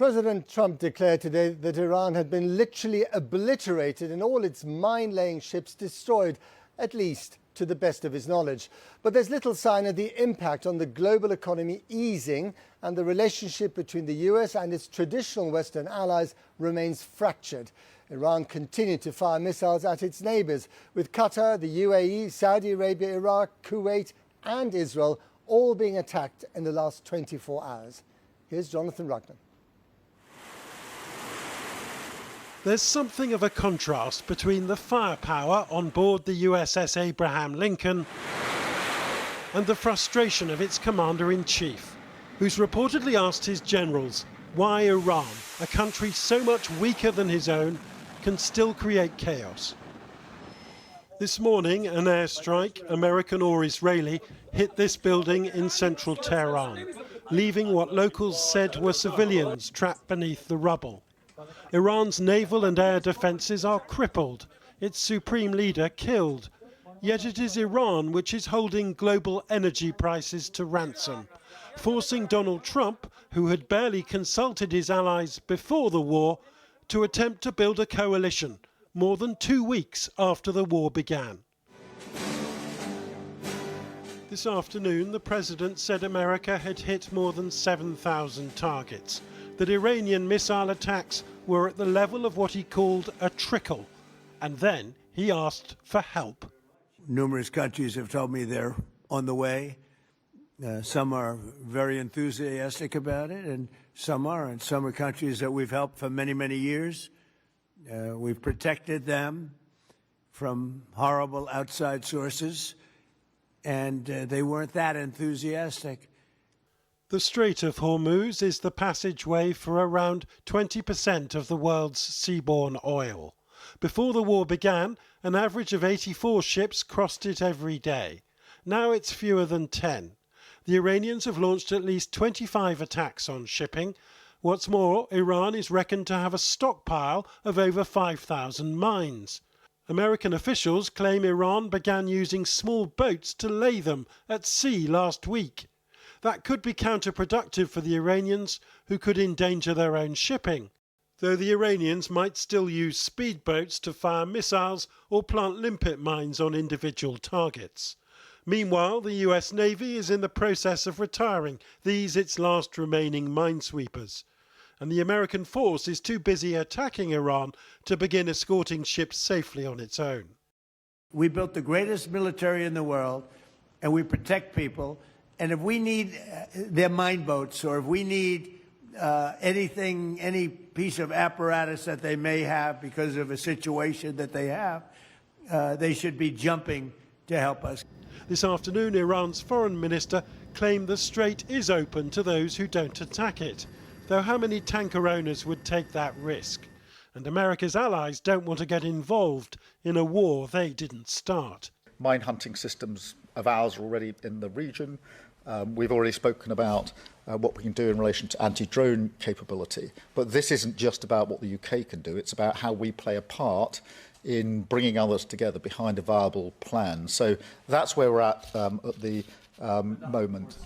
President Trump declared today that Iran had been literally obliterated and all its mine-laying ships destroyed, at least to the best of his knowledge. But there's little sign of the impact on the global economy easing, and the relationship between the US and its traditional Western allies remains fractured. Iran continued to fire missiles at its neighbours, with Qatar, the UAE, Saudi Arabia, Iraq, Kuwait and Israel all being attacked in the last 24 hours. Here's Jonathan Rugnan. There's something of a contrast between the firepower on board the USS Abraham Lincoln and the frustration of its commander-in-chief, who's reportedly asked his generals why Iran, a country so much weaker than his own, can still create chaos. This morning, an airstrike, American or Israeli, hit this building in central Tehran, leaving what locals said were civilians trapped beneath the rubble. Iran's naval and air defences are crippled, its supreme leader killed. Yet it is Iran which is holding global energy prices to ransom, forcing Donald Trump, who had barely consulted his allies before the war, to attempt to build a coalition more than 2 weeks after the war began. This afternoon, the president said America had hit more than 7,000 targets, that Iranian missile attacks were at the level of what he called a trickle, and then he asked for help. Numerous countries have told me they're on the way. Some are very enthusiastic about it, and some are countries that we've helped for many, many years. We've protected them from horrible outside sources, and they weren't that enthusiastic. The Strait of Hormuz is the passageway for around 20% of the world's seaborne oil. Before the war began, an average of 84 ships crossed it every day. Now it's fewer than 10. The Iranians have launched at least 25 attacks on shipping. What's more, Iran is reckoned to have a stockpile of over 5,000 mines. American officials claim Iran began using small boats to lay them at sea last week. That could be counterproductive for the Iranians, who could endanger their own shipping, though the Iranians might still use speedboats to fire missiles or plant limpet mines on individual targets. Meanwhile, the US Navy is in the process of retiring these its last remaining minesweepers, and the American force is too busy attacking Iran to begin escorting ships safely on its own. We built the greatest military in the world, and we protect people. And if we need their mine boats, or if we need anything, any piece of apparatus that they may have because of a situation that they have, they should be jumping to help us. This afternoon, Iran's foreign minister claimed the strait is open to those who don't attack it, though how many tanker owners would take that risk? And America's allies don't want to get involved in a war they didn't start. Mine hunting systems of ours are already in the region. We've already spoken about what we can do in relation to anti-drone capability. But this isn't just about what the UK can do. It's about how we play a part in bringing others together behind a viable plan. So that's where we're at the moment.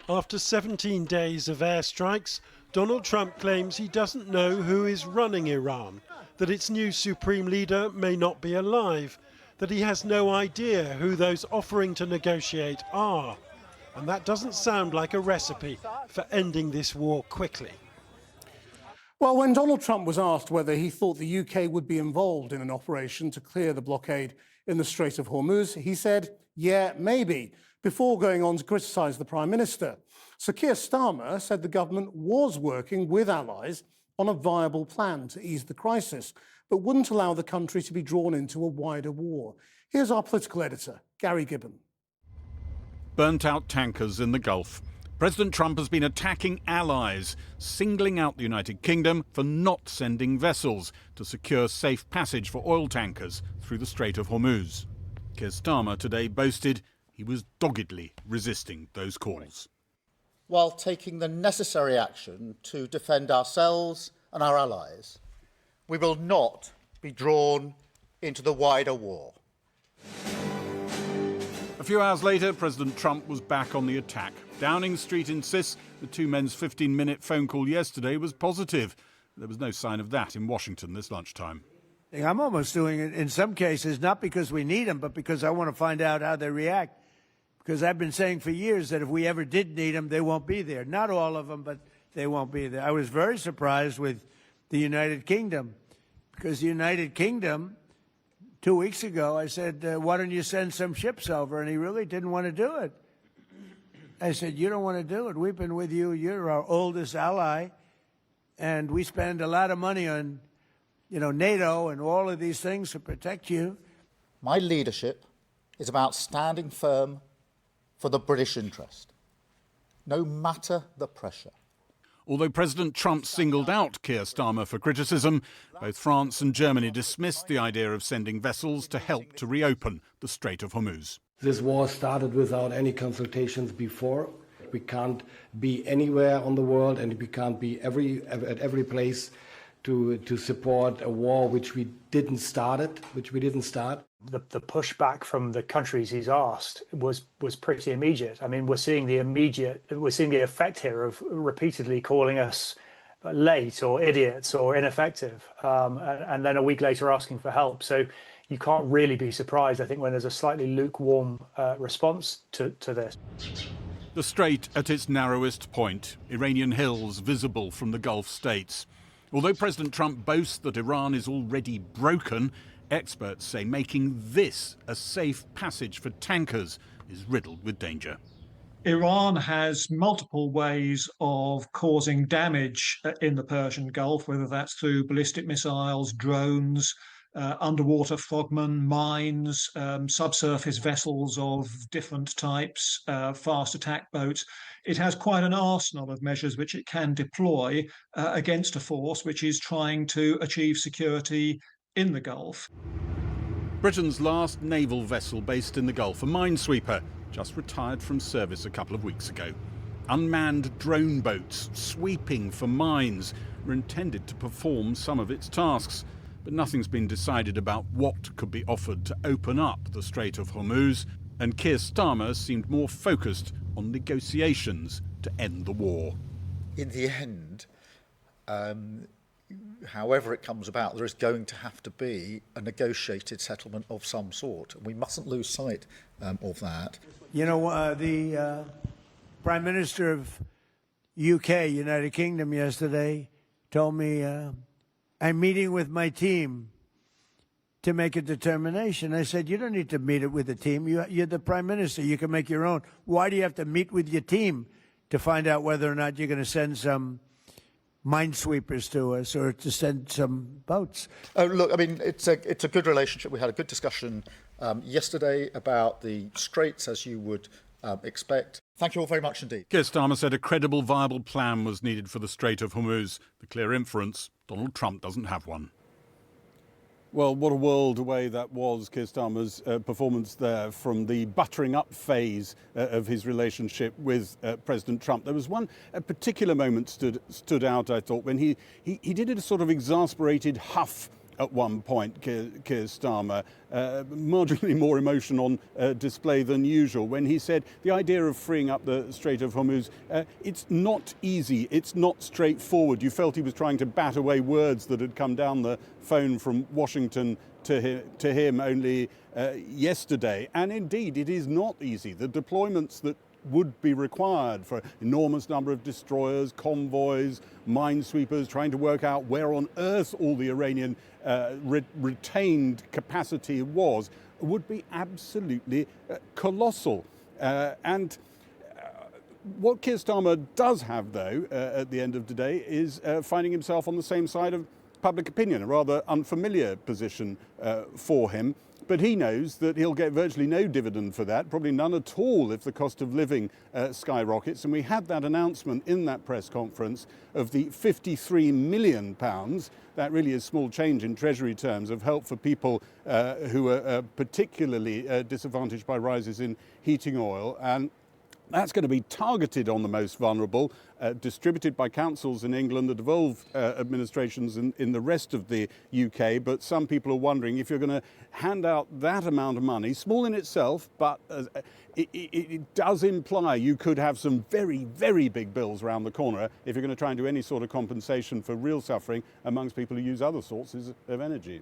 After 17 days of airstrikes, Donald Trump claims he doesn't know who is running Iran, that its new supreme leader may not be alive, that he has no idea who those offering to negotiate are. And that doesn't sound like a recipe for ending this war quickly. Well, when Donald Trump was asked whether he thought the UK would be involved in an operation to clear the blockade in the Strait of Hormuz, he said, yeah, maybe, before going on to criticise the Prime Minister. So Keir Starmer said the government was working with allies on a viable plan to ease the crisis, but wouldn't allow the country to be drawn into a wider war. Here's our political editor, Gary Gibbon. Burnt-out tankers in the Gulf. President Trump has been attacking allies, singling out the United Kingdom for not sending vessels to secure safe passage for oil tankers through the Strait of Hormuz. Keir Starmer today boasted he was doggedly resisting those calls, while taking the necessary action to defend ourselves and our allies. We will not be drawn into the wider war. A few hours later, President Trump was back on the attack. Downing Street insists the two men's 15-minute phone call yesterday was positive. There was no sign of that in Washington this lunchtime. I'm almost doing it in some cases, not because we need them, but because I want to find out how they react. Because I've been saying for years that if we ever did need them, they won't be there. Not all of them, but they won't be there. I was very surprised with the United Kingdom, because the United Kingdom, 2 weeks ago, I said, why don't you send some ships over? And he really didn't want to do it. I said, you don't want to do it. We've been with you. You're our oldest ally. And we spend a lot of money on, NATO and all of these things to protect you. My leadership is about standing firm for the British interest, no matter the pressure. Although President Trump singled out Keir Starmer for criticism, both France and Germany dismissed the idea of sending vessels to help to reopen the Strait of Hormuz. This war started without any consultations before. We can't be anywhere on the world, and we can't be at every place to support a war which we didn't start. The pushback from the countries he's asked was pretty immediate. I mean, we're seeing the effect here of repeatedly calling us late or idiots or ineffective, and then a week later asking for help. So you can't really be surprised, I think, when there's a slightly lukewarm response to this. The strait at its narrowest point, Iranian hills visible from the Gulf states. Although President Trump boasts that Iran is already broken, experts say making this a safe passage for tankers is riddled with danger. Iran has multiple ways of causing damage in the Persian Gulf, whether that's through ballistic missiles, drones, underwater frogmen, mines, subsurface vessels of different types, fast attack boats. It has quite an arsenal of measures which it can deploy against a force which is trying to achieve security in the Gulf. Britain's last naval vessel based in the Gulf, a minesweeper, just retired from service a couple of weeks ago. Unmanned drone boats sweeping for mines were intended to perform some of its tasks. But nothing's been decided about what could be offered to open up the Strait of Hormuz, and Keir Starmer seemed more focused on negotiations to end the war. In the end, however it comes about, there is going to have to be a negotiated settlement of some sort. We mustn't lose sight of that. The Prime Minister of UK, United Kingdom, yesterday told me, I'm meeting with my team to make a determination. I said, you don't need to meet it with the team. You're the Prime Minister. You can make your own. Why do you have to meet with your team to find out whether or not you're going to send some minesweepers to us or to send some boats? Oh, look, I mean, it's a good relationship. We had a good discussion yesterday about the straits, as you would expect. Thank you all very much indeed. Keir Starmer said a credible, viable plan was needed for the Strait of Hormuz. The clear inference, Donald Trump doesn't have one. Well, what a world away that was, Keir Starmer's performance there from the buttering up phase of his relationship with President Trump. There was one particular moment stood out, I thought, when he did a sort of exasperated huff at one point, Keir Starmer, marginally more emotion on display than usual, when he said the idea of freeing up the Strait of Hormuz, it's not easy, it's not straightforward. You felt he was trying to bat away words that had come down the phone from Washington to him only yesterday. And indeed, it is not easy. The deployments that would be required for an enormous number of destroyers, convoys, minesweepers, trying to work out where on earth all the Iranian retained capacity was, would be absolutely colossal. And what Keir Starmer does have, though, at the end of the day, is finding himself on the same side of public opinion, a rather unfamiliar position for him. But he knows that he'll get virtually no dividend for that, probably none at all if the cost of living skyrockets. And we had that announcement in that press conference of the £53 million, that really is small change in Treasury terms, of help for people who are particularly disadvantaged by rises in heating oil. And That's going to be targeted on the most vulnerable, distributed by councils in England, the devolved administrations in the rest of the UK. But some people are wondering if you're going to hand out that amount of money, small in itself, but it does imply you could have some very, very big bills around the corner if you're going to try and do any sort of compensation for real suffering amongst people who use other sources of energy.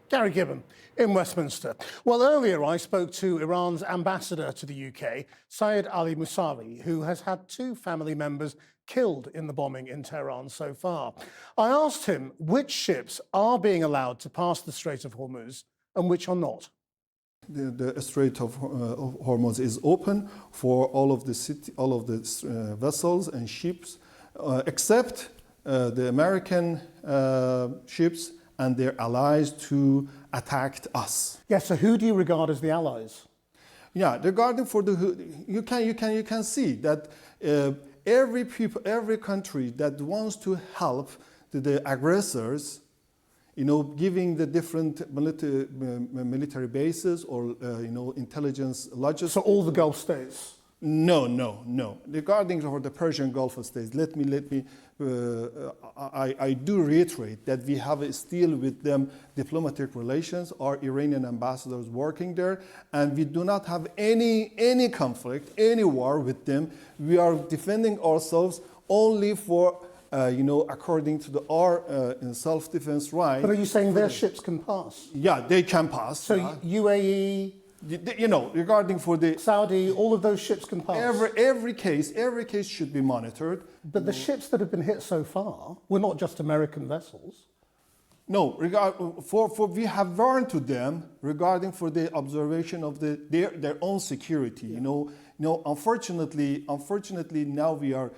Gary Gibbon in Westminster. Well, earlier I spoke to Iran's ambassador to the UK, Syed Ali Musavi, who has had 2 family members killed in the bombing in Tehran so far. I asked him which ships are being allowed to pass the Strait of Hormuz and which are not. The Strait of Hormuz is open for all of the vessels and ships, except the American ships and their allies to attack us. Yes, so who do you regard as the allies? Yeah, regarding for you can see that every country that wants to help the aggressors, giving the different military bases or intelligence logistics. So all the Gulf states. No. Regarding for the Persian Gulf states, I do reiterate that we have still with them diplomatic relations, our Iranian ambassadors working there, and we do not have any conflict, any war with them. We are defending ourselves only for, according to our self-defense right. But are you saying their ships can pass? Yeah, they can pass. So UAE... regarding for the Saudi, all of those ships can pass. Every case should be monitored. But the ships that have been hit so far were not just American vessels. No, we have warned to them regarding for the observation of their own security. Yeah. Unfortunately, now we are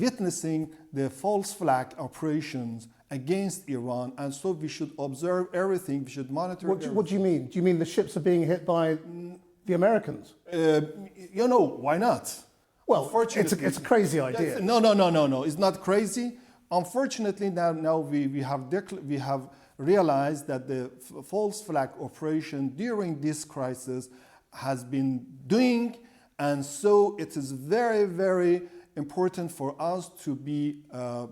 witnessing the false flag operations against Iran, and so we should observe everything. We should monitor. What do you mean? Do you mean the ships are being hit by the Americans? Why not? Well, it's a crazy idea. No. It's not crazy. Unfortunately, now we have realized that the false flag operation during this crisis has been doing, and so it is very, very important for us to be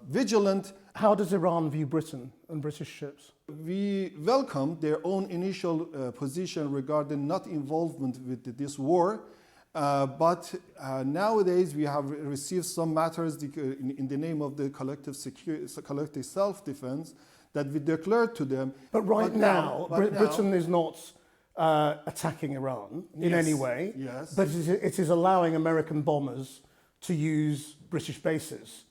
vigilant. How does Iran view Britain and British ships? We welcome their own initial position regarding not involvement with this war, but nowadays we have received some matters in the name of the collective self-defense that we declared to them. But right now, Britain is not attacking Iran in any way, yes. But it is allowing American bombers to use British bases.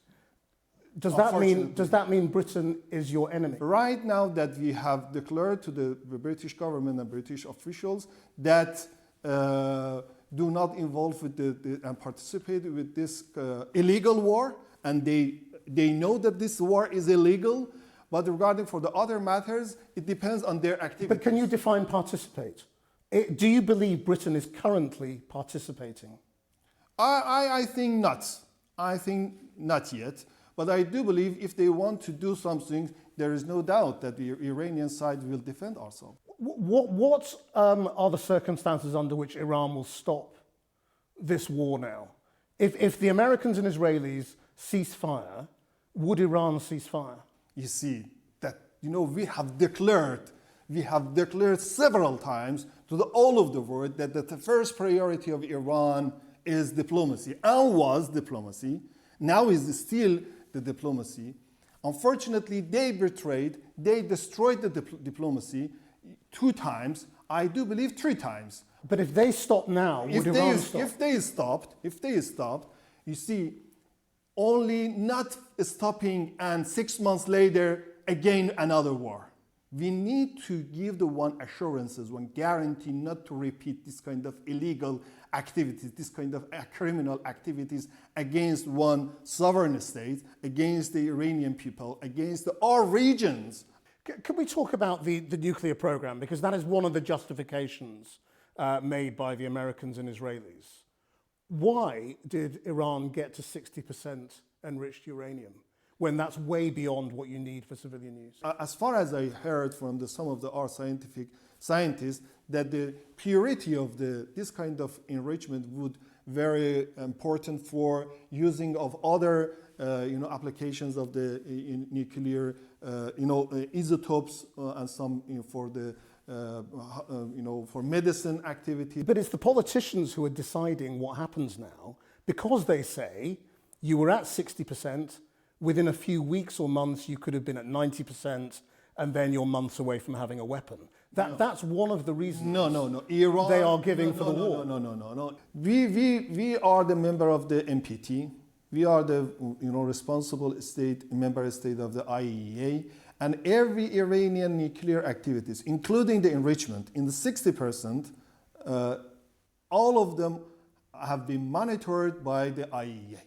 Does that mean Britain is your enemy? Right now that we have declared to the British government and British officials that do not involve with and participate with this illegal war, and they know that this war is illegal, but regarding for the other matters, it depends on their activity. But can you define participate? Do you believe Britain is currently participating? I think not. I think not yet. But I do believe if they want to do something, there is no doubt that the Iranian side will defend ourselves. What are the circumstances under which Iran will stop this war now? If the Americans and Israelis cease fire, would Iran cease fire? You see, that we have declared several times to all of the world that the first priority of Iran is diplomacy, and was diplomacy. Now is still the diplomacy. Unfortunately, they destroyed the diplomacy 2 times, I do believe 3 times. But if they stop now, would Iran stop? If they stopped, you see, only not stopping and 6 months later, again another war. We need to give the one assurances, one guarantee not to repeat this kind of illegal activities, this kind of criminal activities against one sovereign state, against the Iranian people, against our regions. Can we talk about the nuclear program? Because that is one of the justifications made by the Americans and Israelis. Why did Iran get to 60% enriched uranium when that's way beyond what you need for civilian use? As far as I heard from some of our scientists, that the purity of this kind of enrichment would very important for using of other applications of the nuclear isotopes and some for the for medicine activity. But it's the politicians who are deciding what happens now, because they say you were at 60%, within a few weeks or months you could have been at 90%, and then you're months away from having a weapon. That's one of the reasons. No. Iran. They are giving for the war. No. We are the member of the NPT. We are the responsible member state of the IAEA, and every Iranian nuclear activities, including the enrichment, in the 60%, all of them have been monitored by the IAEA.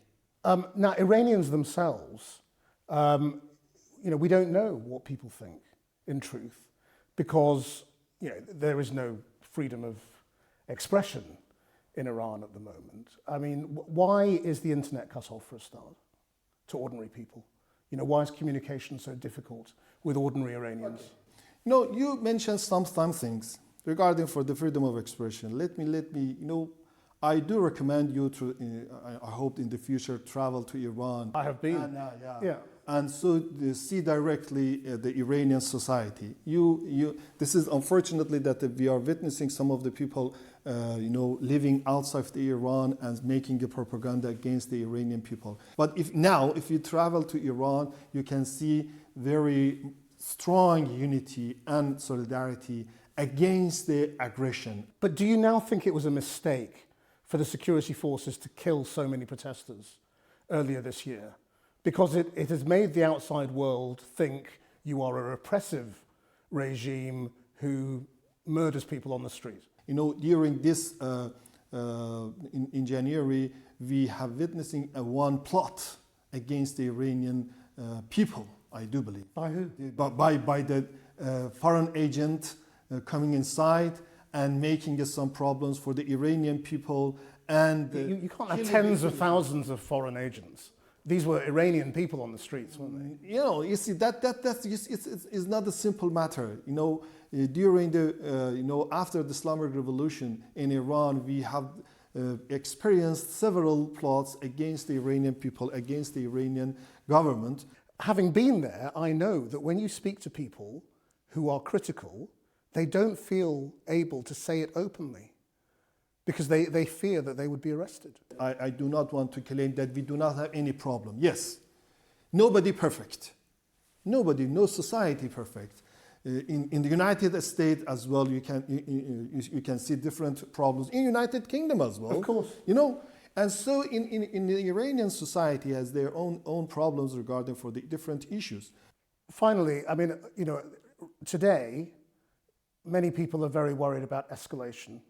Now, Iranians themselves, we don't know what people think, in truth, because there is no freedom of expression in Iran at the moment. I mean, why is the internet cut off for a start to ordinary people? Why is communication so difficult with ordinary Iranians? You mentioned some things regarding for the freedom of expression. Let me. I do recommend you to. I hope in the future travel to Iran. I have been. And so see directly the Iranian society. This is unfortunately that we are witnessing some of the people, living outside of Iran and making a propaganda against the Iranian people. But if you travel to Iran, you can see very strong unity and solidarity against the aggression. But do you now think it was a mistake for the security forces to kill so many protesters earlier this year? Because it has made the outside world think you are a repressive regime who murders people on the street. During this, in January, we have witnessing one plot against the Iranian people, I do believe. By who? By the foreign agent coming inside and making some problems for the Iranian people. And you can't have tens of thousands of foreign agents. These were Iranian people on the streets, weren't they? You see, it's not a simple matter. During the, after the Islamic Revolution in Iran, we have experienced several plots against the Iranian people, against the Iranian government. Having been there, I know that when you speak to people who are critical, they don't feel able to say it openly, because they fear that they would be arrested. I do not want to claim that we do not have any problem. Yes, nobody perfect. No society perfect. In the United States as well, you can see different problems. In United Kingdom as well. Of course. And so in the Iranian society has their own problems regarding for the different issues. Finally, I mean, today, many people are very worried about escalation.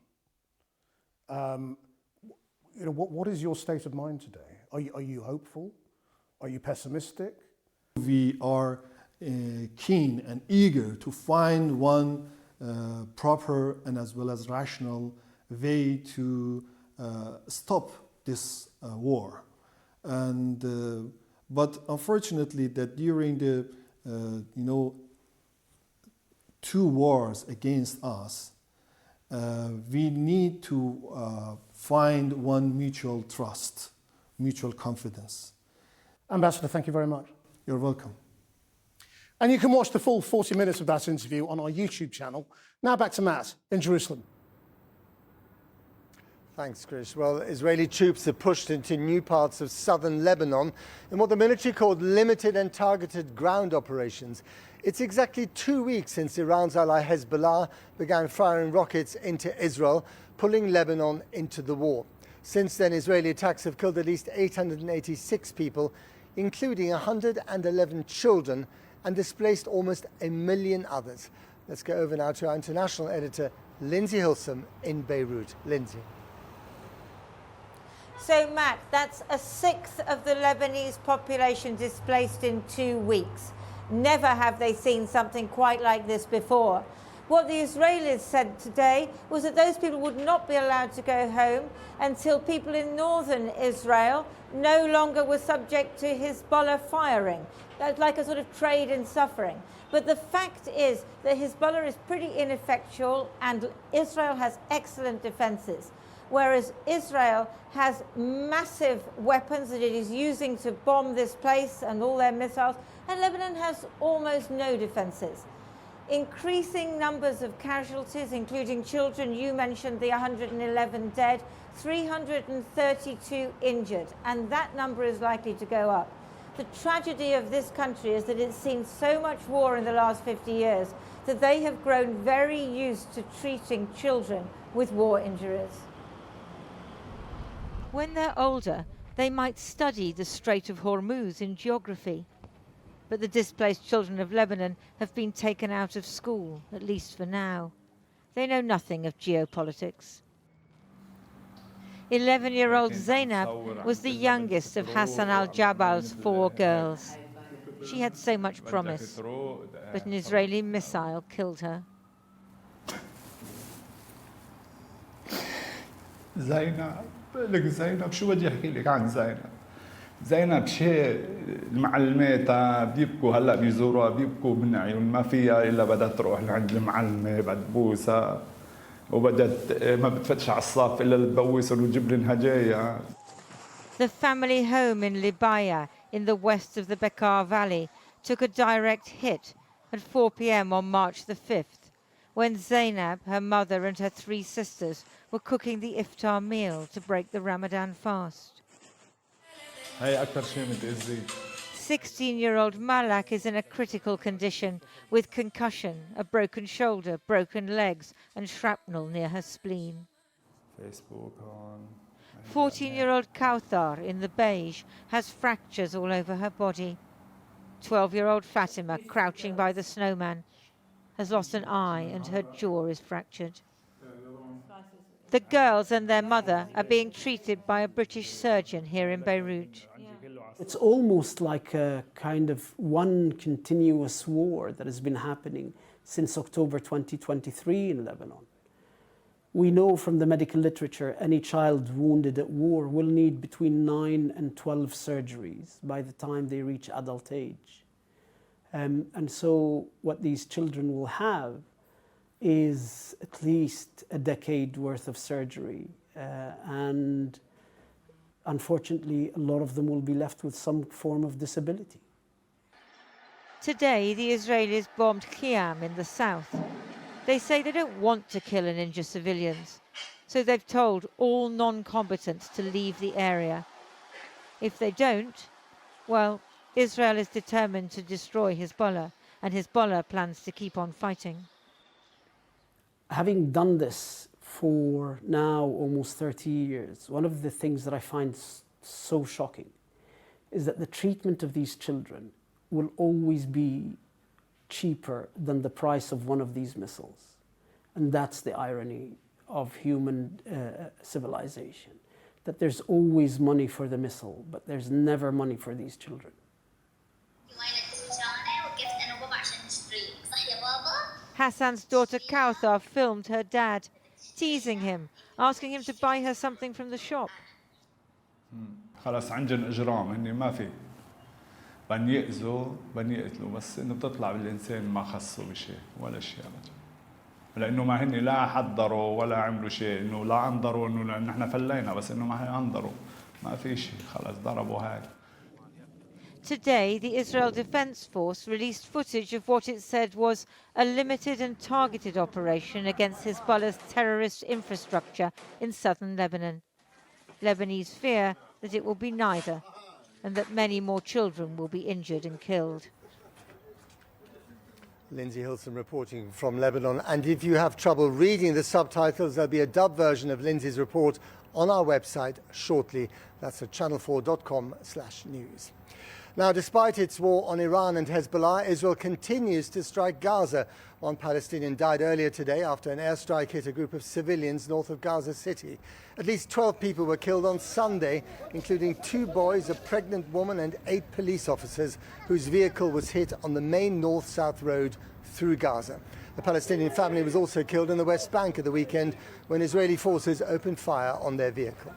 What is your state of mind today? Are you hopeful? Are you pessimistic? We are keen and eager to find one proper and as well as rational way to stop this war. And but unfortunately, that during the two wars against us, we need to find one mutual trust, mutual confidence. Ambassador, thank you very much. You're welcome. And you can watch the full 40 minutes of that interview on our YouTube channel. Now back to Matt in Jerusalem. Thanks, Chris. Well, Israeli troops have pushed into new parts of southern Lebanon in what the military called limited and targeted ground operations. It's exactly 2 weeks since Iran's ally Hezbollah began firing rockets into Israel, pulling Lebanon into the war. Since then, Israeli attacks have killed at least 886 people, including 111 children, and displaced almost 1 million others. Let's go over now to our international editor, Lindsay Hilsum in Beirut. Lindsay. So, Matt, that's a sixth of the Lebanese population displaced in 2 weeks. Never have they seen something quite like this before. What the Israelis said today was that those people would not be allowed to go home until people in northern Israel no longer were subject to Hezbollah firing. That's like a sort of trade in suffering. But the fact is that Hezbollah is pretty ineffectual and Israel has excellent defenses. whereas Israel has massive weapons that it is using to bomb this place and all their missiles, and Lebanon has almost no defences. Increasing numbers of casualties, including children. You mentioned the 111 dead, 332 injured, and that number is likely to go up. The tragedy of this country is that it's seen so much war in the last 50 years that they have grown very used to treating children with war injuries. When they're older, they might study the Strait of Hormuz in geography. But the displaced children of Lebanon have been taken out of school, at least for now. They know nothing of geopolitics. 11-year-old Zainab was the youngest of Hassan al-Jabal's 4 girls. She had so much promise, but an Israeli missile killed her. زينب شو بدي احكي لك عن زينب شيء المعلمات بيبكوا هلا بيزوروها بيبكوا من عيون ما فيها الا بدها تروح لعند المعلمه بدها تبوسها وبدها ما بتفتش على الصف الا تبوسهم وتجيب لهم هدايا. The family home in Libya in the west of the Bekaa Valley took a direct hit at 4 p.m. on March the 5th, when Zainab, her mother and her 3 sisters were cooking the iftar meal to break the Ramadan fast. 16-year-old Malak is in a critical condition with concussion, a broken shoulder, broken legs and shrapnel near her spleen. 14-year-old Kauthar in the beige has fractures all over her body. 12-year-old Fatima, crouching by the snowman, has lost an eye and her jaw is fractured. The girls and their mother are being treated by a British surgeon here in Beirut. It's almost like a kind of one continuous war that has been happening since October 2023 in Lebanon. We know from the medical literature any child wounded at war will need between 9 and 12 surgeries by the time they reach adult age. And so what these children will have is at least a decade worth of surgery. And unfortunately, a lot of them will be left with some form of disability. Today, the Israelis bombed Khiam in the south. They say they don't want to kill and injure civilians, so they've told all non-combatants to leave the area. If they don't, well, Israel is determined to destroy Hezbollah, and Hezbollah plans to keep on fighting. Having done this for now almost 30 years, one of the things that I find so shocking is that the treatment of these children will always be cheaper than the price of one of these missiles. And that's the irony of human civilization, that there's always money for the missile, but there's never money for these children. Hassan's daughter Kauthar filmed her dad, teasing him, asking him to buy her something from the shop. خلاص عندهم اجرام هن ما في بن يأذوا بن يقتلوا بس انه بتطلع بالانسان ما خصوا بشيء ولا شيء ابدا لانه ما هن لا حضروا ولا عملوا شيء انه لا انظروا انه نحن فلينا بس انه ما انظروا ما في شيء خلاص ضربوا هاي. Today, the Israel Defense Force released footage of what it said was a limited and targeted operation against Hezbollah's terrorist infrastructure in southern Lebanon. Lebanese fear that it will be neither, and that many more children will be injured and killed. Lindsay Hilson reporting from Lebanon. And if you have trouble reading the subtitles, there'll be a dub version of Lindsay's report on our website shortly. That's at channel4.com/news. Now, despite its war on Iran and Hezbollah, Israel continues to strike Gaza. One Palestinian died earlier today after an airstrike hit a group of civilians north of Gaza City. At least 12 people were killed on Sunday, including 2 boys, a pregnant woman and 8 police officers whose vehicle was hit on the main north-south road through Gaza. The Palestinian family was also killed in the West Bank at the weekend when Israeli forces opened fire on their vehicle.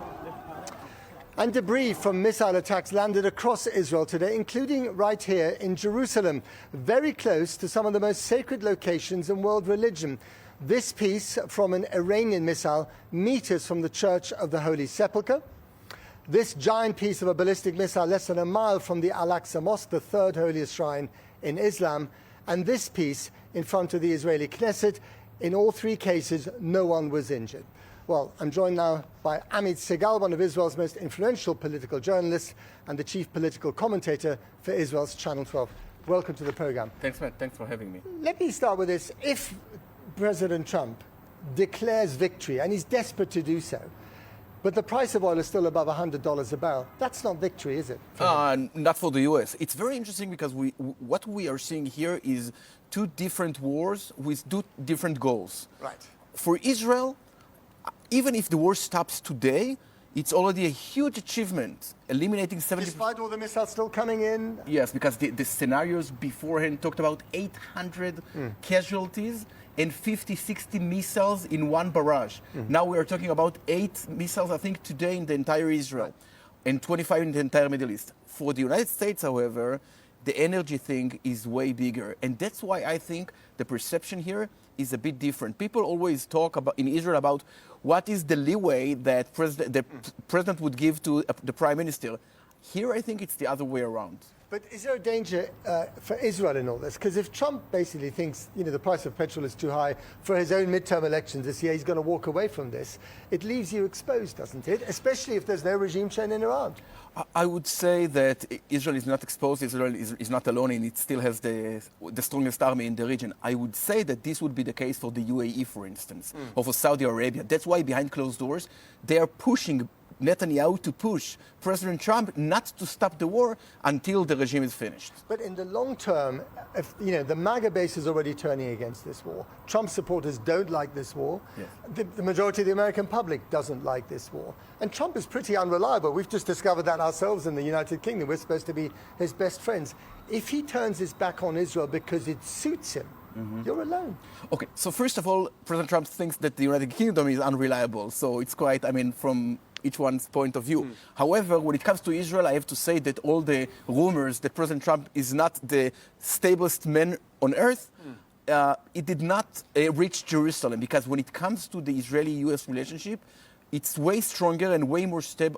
And debris from missile attacks landed across Israel today, including right here in Jerusalem, very close to some of the most sacred locations in world religion. This piece from an Iranian missile meters from the Church of the Holy Sepulchre. This giant piece of a ballistic missile less than a mile from the Al-Aqsa Mosque, the third holiest shrine in Islam. And this piece in front of the Israeli Knesset. In all three cases, no one was injured. Well, I'm joined now by Amit Segal, one of Israel's most influential political journalists and the chief political commentator for Israel's Channel 12. Welcome to the program. Thanks, Matt. Thanks for having me. Let me start with this. If President Trump declares victory, and he's desperate to do so, but the price of oil is still above $100 a barrel, that's not victory, is it? Not for the US. It's very interesting because what we are seeing here is two different wars with two different goals. Right. For Israel, even if the war stops today, it's already a huge achievement, eliminating 70%. Despite all the missiles still coming in? Yes, because the scenarios beforehand talked about 800 casualties and 50, 60 missiles in one barrage. Now we are talking about 8 missiles, I think, today in the entire Israel, and 25 in the entire Middle East. For the United States, however, the energy thing is way bigger. And that's why I think the perception here is a bit different. People always talk about in Israel about what is the leeway that the president would give to the prime minister. Here, I think it's the other way around. But is there a danger for Israel in all this? Because if Trump basically thinks, the price of petrol is too high for his own midterm elections this year, he's going to walk away from this, it leaves you exposed, doesn't it? Especially if there's no regime change in Iran. I would say that Israel is not exposed. Israel is not alone, and it still has the strongest army in the region. I would say that this would be the case for the UAE, for instance, or for Saudi Arabia. That's why behind closed doors, they are pushing Netanyahu to push President Trump not to stop the war until the regime is finished. But in the long term, if, the MAGA base is already turning against this war. Trump supporters don't like this war. Yes. The majority of the American public doesn't like this war. And Trump is pretty unreliable. We've just discovered that ourselves in the United Kingdom. We're supposed to be his best friends. If he turns his back on Israel because it suits him, you're alone. Okay, so first of all, President Trump thinks that the United Kingdom is unreliable. So it's quite, from each one's point of view. However, when it comes to Israel, I have to say that all the rumors that President Trump is not the stablest man on earth, it did not reach Jerusalem, because when it comes to the Israeli-U.S. relationship, it's way stronger and way more stability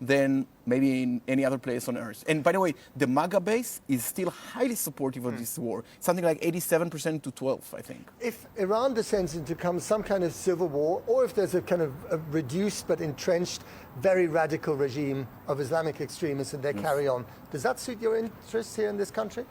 than maybe in any other place on earth. And by the way, the MAGA base is still highly supportive of this war. Something like 87% to 12, I think. If Iran descends into some kind of civil war, or if there's a kind of a reduced but entrenched, very radical regime of Islamic extremists and they carry on, does that suit your interests here in this country?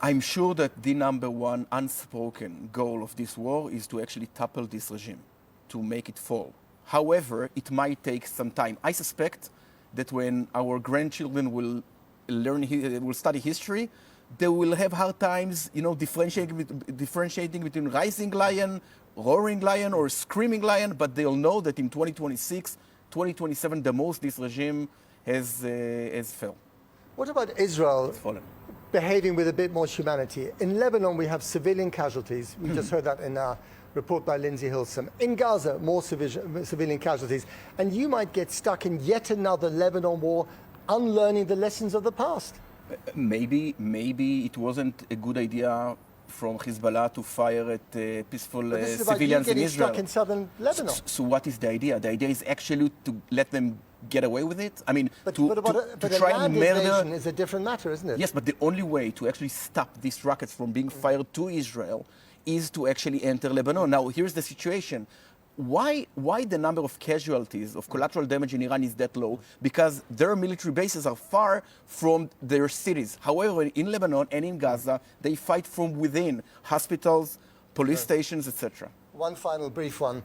I'm sure that the number one unspoken goal of this war is to actually topple this regime, to make it fall. However, it might take some time. I suspect that when our grandchildren will study history, they will have hard times, differentiating between rising lion, roaring lion, or screaming lion, but they'll know that in 2026, 2027, the most this regime has fell. What about Israel behaving with a bit more humanity? In Lebanon, we have civilian casualties. We just heard that in a report by Lindsay Hilsum. In Gaza, more civilian casualties. And you might get stuck in yet another Lebanon war, unlearning the lessons of the past. Maybe it wasn't a good idea from Hezbollah to fire at peaceful civilians in Israel. Stuck in southern Lebanon. So what is the idea? The idea is actually to let them get away with it? But to try and murder... invasion is a different matter, isn't it? Yes, but the only way to actually stop these rockets from being fired to Israel is to actually enter Lebanon. Now, here's the situation. Why the number of casualties, of collateral damage in Iran is that low? Because their military bases are far from their cities. However, in Lebanon and in Gaza, they fight from within hospitals, police stations, etc. One final brief one.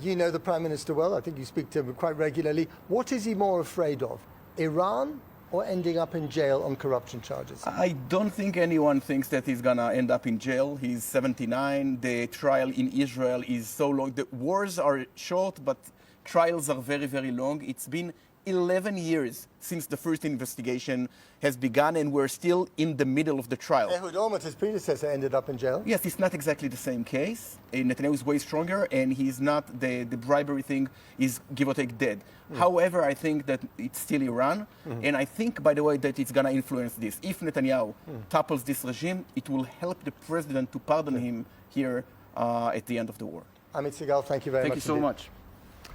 You know the Prime Minister well. I think you speak to him quite regularly. What is he more afraid of, Iran or ending up in jail on corruption charges? I don't think anyone thinks that he's going to end up in jail. He's 79. The trial in Israel is so long. The wars are short, but trials are very, very long. It's been 11 years since the first investigation has begun, and we're still in the middle of the trial. Ehud Olmert, his predecessor, ended up in jail. Yes, it's not exactly the same case. Netanyahu is way stronger, and he's not, the bribery thing is give or take dead. However, I think that it's still Iran, and I think, by the way, that it's going to influence this. If Netanyahu topples this regime, it will help the president to pardon him here at the end of the war. Amit Segal, thank you very much. Thank you so much.